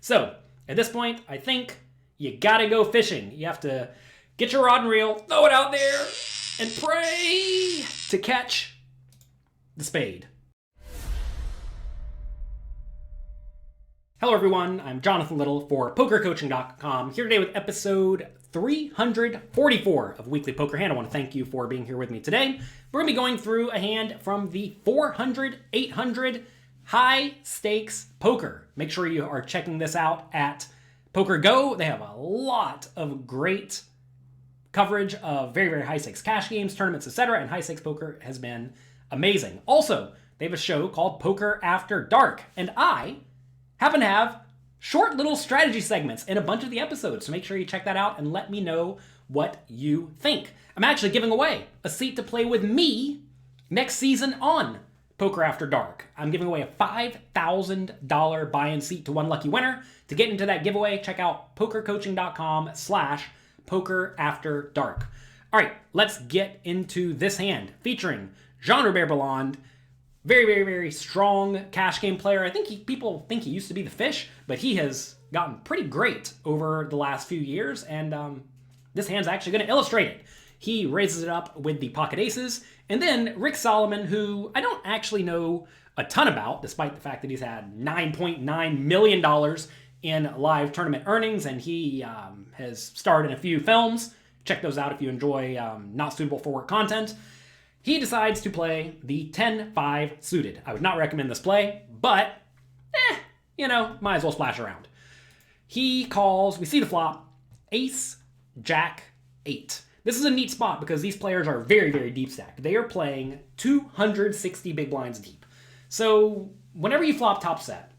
So at this point, I think you gotta go fishing. You have to get your rod and reel, throw it out there, and pray to catch the spade. Hello everyone, I'm Jonathan Little for PokerCoaching.com, here today with episode 344 of Weekly Poker Hand. I want to thank you for being here with me today. We're going to be going through a hand from the 400, 800 high stakes poker. Make sure you are checking this out at Poker Go. They have a lot of great coverage of very, very high stakes cash games, tournaments, etc. And high stakes poker has been amazing. Also, they have a show called Poker After Dark, and I happen to have short little strategy segments in a bunch of the episodes, so make sure you check that out and let me know what you think. I'm actually giving away a seat to play with me next season on Poker After Dark. I'm giving away a $5,000 buy-in seat to one lucky winner. To get into that giveaway, check out pokercoaching.com/pokerafterdark. All right, let's get into this hand featuring Jean-Robert Bellande. Very, very, very strong cash game player. I think people think he used to be the fish, but he has gotten pretty great over the last few years, and this hand's actually going to illustrate it. He raises it up with the pocket aces, and then Rick Salomon, who I don't actually know a ton about, despite the fact that he's had $9.9 million in live tournament earnings, and he has starred in a few films. Check those out if you enjoy not suitable for work content. He decides to play the 10-5 suited. I would not recommend this play, but, might as well splash around. He calls, we see the flop, ace, jack, 8. This is a neat spot because these players are very, very deep stacked. They are playing 260 big blinds deep. So whenever you flop top set,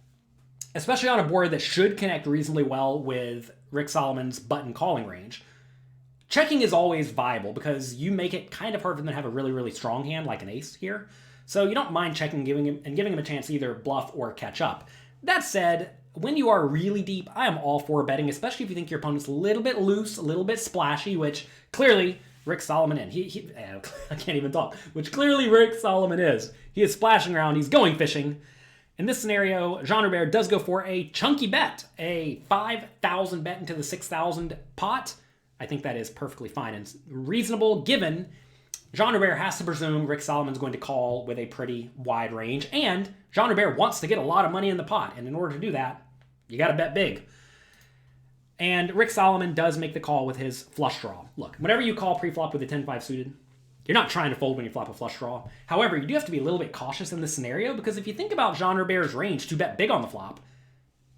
especially on a board that should connect reasonably well with Rick Salomon's button calling range, checking is always viable because you make it kind of hard for them to have a really, really strong hand like an ace here. So you don't mind checking and giving him a chance to either bluff or catch up. That said, when you are really deep, I am all for betting, especially if you think your opponent's a little bit loose, a little bit splashy, which clearly Rick Salomon I can't even talk, which clearly Rick Salomon is. He is splashing around, he's going fishing. In this scenario, Jean-Robert does go for a chunky bet, a 5,000 bet into the 6,000 pot. I think that is perfectly fine and reasonable given Jean-Robert has to presume Rick Salomon's going to call with a pretty wide range, and Jean-Robert wants to get a lot of money in the pot, and in order to do that, you got to bet big. And Rick Salomon does make the call with his flush draw. Look, whenever you call preflop with a 10-5 suited, you're not trying to fold when you flop a flush draw. However, you do have to be a little bit cautious in this scenario because if you think about Jean-Robert's range to bet big on the flop,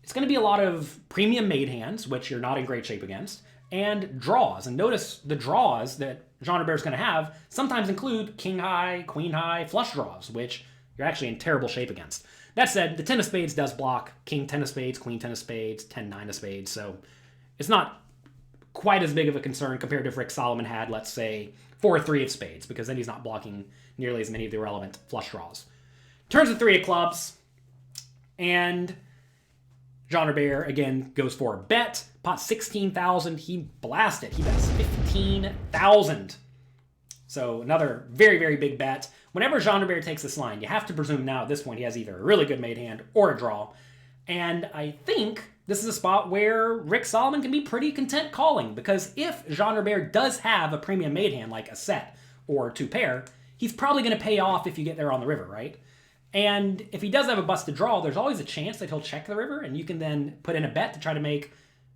it's going to be a lot of premium made hands, which you're not in great shape against, and draws. And notice the draws that Jean-Robert's going to have sometimes include king high, queen high, flush draws, which you're actually in terrible shape against. That said, the 10 of spades does block king 10 of spades, queen 10 of spades, 10-9 of spades, so it's not quite as big of a concern compared to if Rick Salomon had, let's say, 4-3 of spades, because then he's not blocking nearly as many of the relevant flush draws. Turns the 3 of clubs, and Jean-Robert, again, goes for a bet. Pot 16,000. He blasted. He bets 15,000. So another very, very big bet. Whenever Jean-Robert takes this line, you have to presume now at this point he has either a really good made hand or a draw. And I think this is a spot where Rick Salomon can be pretty content calling, because if Jean-Robert does have a premium made hand, like a set or 2 pair, he's probably going to pay off if you get there on the river, right? And if he does have a busted draw, there's always a chance that he'll check the river, and you can then put in a bet to try to make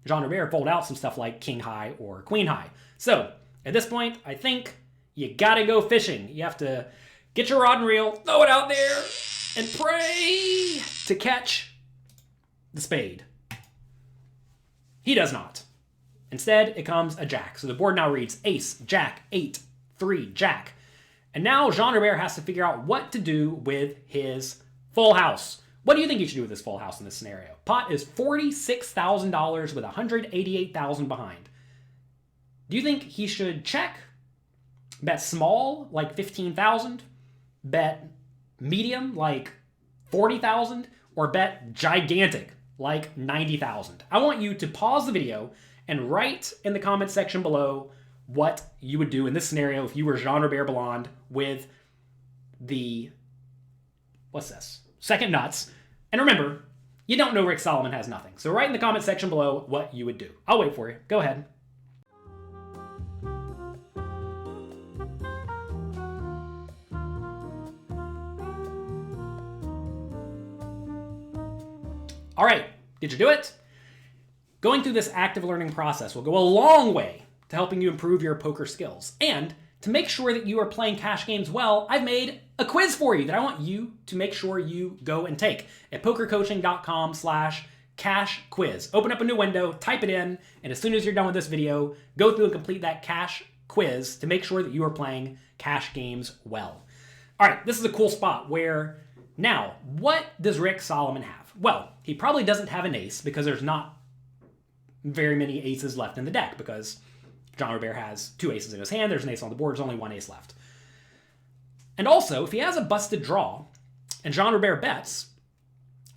Jean-Robert fold out some stuff like king high or queen high. So at this point, I think you gotta go fishing. You have to get your rod and reel, throw it out there, and pray to catch the spade. He does not. Instead, it comes a jack. So the board now reads ace, jack, 8, 3, jack. And now Jean-Robert has to figure out what to do with his full house. What do you think you should do with this full house in this scenario? Pot is $46,000 with $188,000 behind. Do you think he should check, bet small, like 15,000, bet medium, like 40,000, or bet gigantic, like 90,000? I want you to pause the video and write in the comment section below what you would do in this scenario if you were Jean-Robert Bellande with the, what's this? Second nuts. And remember, you don't know Rick Salomon has nothing. So write in the comment section below what you would do. I'll wait for you. Go ahead. All right, did you do it? Going through this active learning process will go a long way to helping you improve your poker skills. And to make sure that you are playing cash games well, I've made a quiz for you that I want you to make sure you go and take at pokercoaching.com/cash quiz. Open up a new window, type it in, and as soon as you're done with this video, go through and complete that cash quiz to make sure that you are playing cash games well. All right, this is a cool spot where now, what does Rick Salomon have? Well, he probably doesn't have an ace because there's not very many aces left in the deck because Jean Robert has 2 aces in his hand. There's an ace on the board. There's only 1 ace left. And also, if he has a busted draw and Jean Robert bets,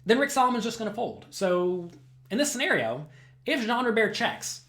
then Rick Salomon's just going to fold. So in this scenario, if Jean Robert checks,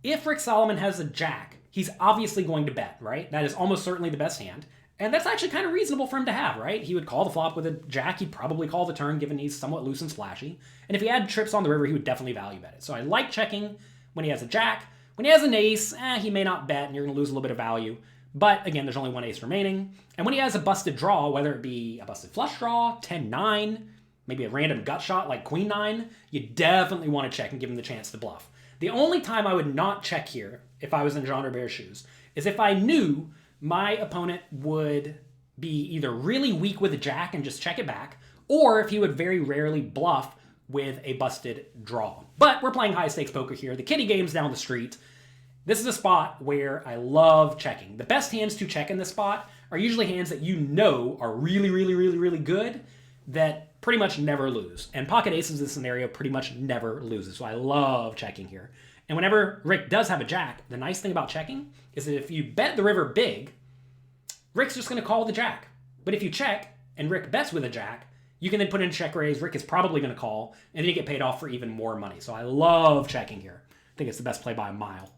if Rick Salomon has a jack, he's obviously going to bet, right? That is almost certainly the best hand. And that's actually kind of reasonable for him to have, right? He would call the flop with a jack. He'd probably call the turn, given he's somewhat loose and splashy. And if he had trips on the river, he would definitely value bet it. So I like checking when he has a jack. When he has an ace, he may not bet, and you're going to lose a little bit of value. But again, there's only 1 ace remaining. And when he has a busted draw, whether it be a busted flush draw, 10-9, maybe a random gut shot like queen-9, you definitely want to check and give him the chance to bluff. The only time I would not check here, if I was in Jean Robert's shoes, is if I knew my opponent would be either really weak with a jack and just check it back, or if he would very rarely bluff with a busted draw. But we're playing high stakes poker here. The kiddie game's down the street. This is a spot where I love checking. The best hands to check in this spot are usually hands that you know are really, really, really, really good that pretty much never lose. And pocket aces in this scenario pretty much never loses. So I love checking here. And whenever Rick does have a jack, the nice thing about checking is that if you bet the river big, Rick's just going to call the jack. But if you check and Rick bets with a jack, you can then put in check raise. Rick is probably going to call, and then you get paid off for even more money. So I love checking here. I think it's the best play by a mile.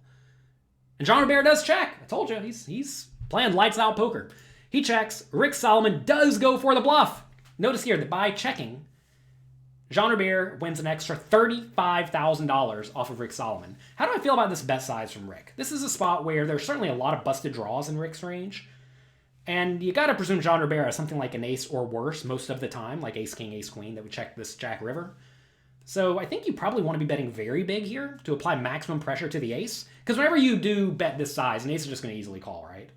And Jean Robert does check. I told you, he's playing lights out poker. He checks. Rick Salomon does go for the bluff. Notice here that by checking, Jean Robert wins an extra $35,000 off of Rick Salomon. How do I feel about this bet size from Rick? This is a spot where there's certainly a lot of busted draws in Rick's range. And you got to presume Jean Robert has something like an ace or worse most of the time, like ace, king, ace, queen, that would check this jack river. So I think you probably want to be betting very big here to apply maximum pressure to the ace. Because whenever you do bet this size, an ace is just going to easily call, right?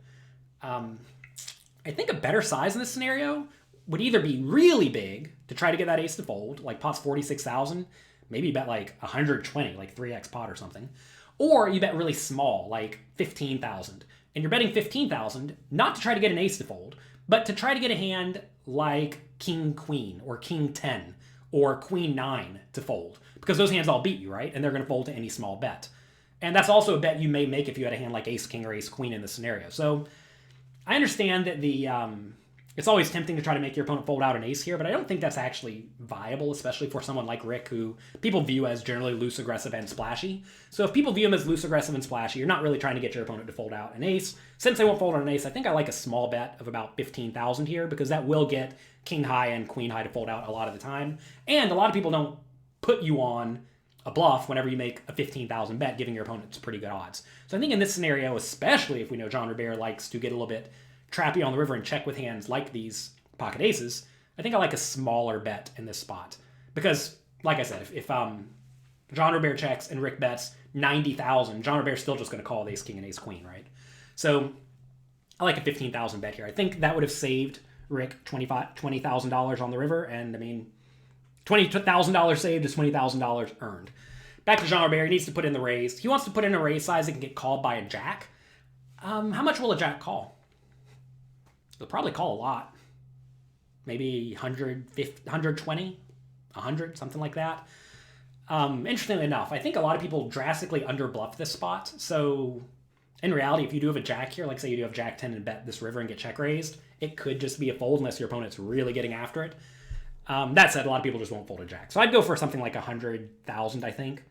I think a better size in this scenario would either be really big to try to get that ace to fold, like pot's 46,000, maybe you bet like 120, like 3x pot or something. Or you bet really small, like 15,000. And you're betting 15,000, not to try to get an ace to fold, but to try to get a hand like king queen or king 10 or queen 9 to fold, because those hands all beat you, right? And they're going to fold to any small bet. And that's also a bet you may make if you had a hand like ace king or ace queen in the scenario. So I understand that it's always tempting to try to make your opponent fold out an ace here, but I don't think that's actually viable, especially for someone like Rick, who people view as generally loose, aggressive, and splashy. So if people view him as loose, aggressive, and splashy, you're not really trying to get your opponent to fold out an ace. Since they won't fold out an ace, I think I like a small bet of about 15,000 here, because that will get king high and queen high to fold out a lot of the time. And a lot of people don't put you on a bluff whenever you make a 15,000 bet, giving your opponents pretty good odds. So I think in this scenario, especially if we know Jean Robert likes to get a little bit trappy on the river and check with hands like these pocket aces, I think I like a smaller bet in this spot. Because, like I said, if Jean Robert checks and Rick bets 90,000, Jean Robert's still just going to call with ace king and ace queen, right? So I like a 15,000 bet here. I think that would have saved Rick $20,000 on the river, and I mean, $20,000 saved is $20,000 earned. Back to Jean Robert, he needs to put in the raise. He wants to put in a raise size that can get called by a jack. How much will a jack call? They'll probably call a lot. Maybe 150, 120, 100, something like that. Interestingly enough, I think a lot of people drastically underbluff this spot. So in reality, if you do have a jack here, like say you do have jack 10 and bet this river and get check raised, it could just be a fold unless your opponent's really getting after it. That said, a lot of people just won't fold a jack. So I'd go for something like 100,000, I think.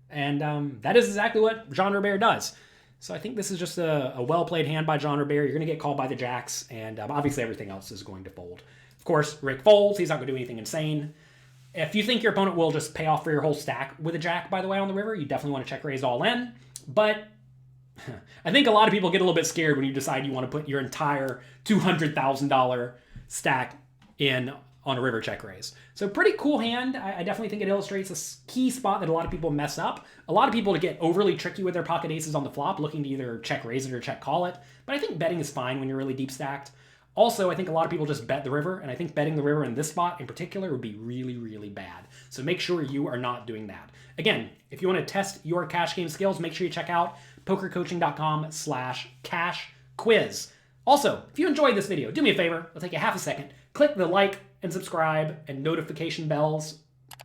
And that is exactly what Jean Robert does. So I think this is just a well-played hand by Jean Robert. You're going to get called by the jacks, and obviously everything else is going to fold. Of course, Rick folds. He's not going to do anything insane. If you think your opponent will just pay off for your whole stack with a jack, by the way, on the river, you definitely want to check raise all in. But I think a lot of people get a little bit scared when you decide you want to put your entire $200,000 stack in on a river check raise. So pretty cool hand. I definitely think it illustrates a key spot that a lot of people mess up. A lot of people to get overly tricky with their pocket aces on the flop, looking to either check raise it or check call it. But I think betting is fine when you're really deep stacked. Also, I think a lot of people just bet the river, and I think betting the river in this spot in particular would be really, really bad. So make sure you are not doing that. Again, if you want to test your cash game skills, make sure you check out pokercoaching.com/cash quiz. Also, if you enjoyed this video, do me a favor, it'll take you half a second. Click the like and subscribe and notification bells,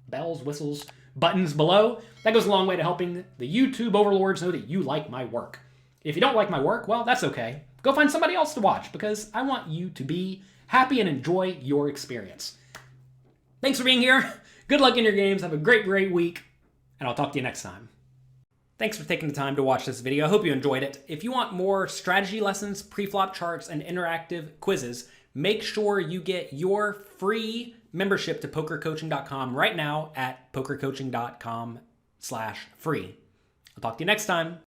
whistles, buttons below. That goes a long way to helping the YouTube overlords know that you like my work. If you don't like my work, well, that's okay. Go find somebody else to watch because I want you to be happy and enjoy your experience. Thanks for being here. Good luck in your games. Have a great, great week, and I'll talk to you next time. Thanks for taking the time to watch this video. I hope you enjoyed it. If you want more strategy lessons, pre-flop charts, and interactive quizzes, make sure you get your free membership to pokercoaching.com right now at pokercoaching.com/free. I'll talk to you next time.